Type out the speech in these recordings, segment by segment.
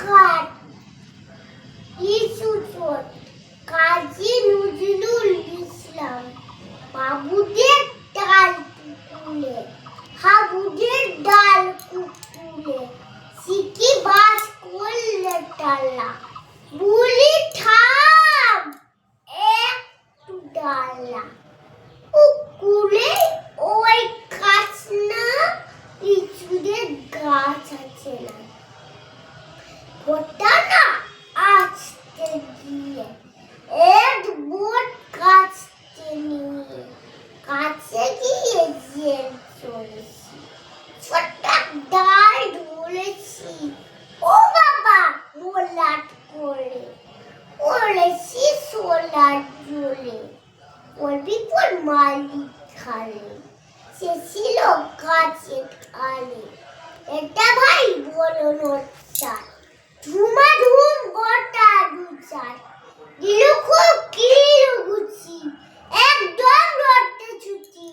ঘাট ইসুচর কাজী নজরুল ইসলাম বাবুদের ডাল কুকুলে হাবুদের ডাল কুকুলে সিকি বাস করলে টালা বুলি থাম একটু ডালা কুকুলে ওই গাছ না লিচুদের গাছ আছে না ওটা না আসতে গিয়ে এক বোট কাছতে নিয়ে কাছে গিয়ে জেল চলেছি ছোট্ট ডাল ধরেছি ও বাবা মোলাট করে পড়েছি সোলার জলে ওর বিপদ মালিক খালে সে ছিল গাছের আলে এটা ভাই বলো নোচ্চার ধুমাধুম গোটা দুচার দিল খুব কিলো গুছি একদম রটে ছুটি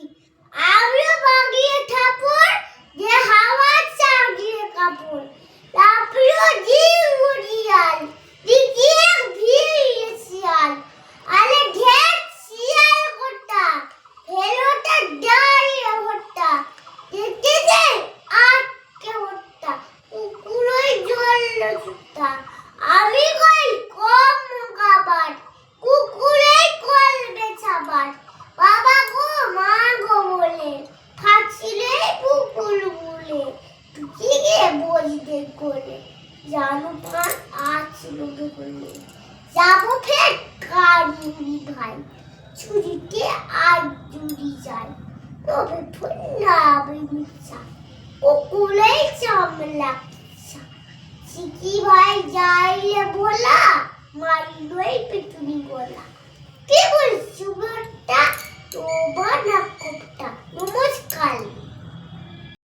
আমিও বাগিয়ে ঠাকুর যে হাওয়া চাগিয়ে কাপড় লাফিয়ে জিম মুড়িয়াল দিকে ভিড় শিয়াল আলে ঘেট শিয়াল গোটা হেলোটা ডাইয়ে হটা দেখতে যে আটকে হটা কুকুরই জল ছুটা আমি কই কম গাবার কুকুরেই করবে ছাবার বাবা গো মা গো বলে খাচ্ছিলে কুকুর বলে টুকি গিয়ে বলতে করে জানো পান আজ লোকে বলে যাবো ফের কারুরি ভাই ছুরিতে আজ জুড়ি যায় তবে ফুল্লা মিছা কুকুরেই চামলা সিকি ভাই যাইলে বলা মারিলই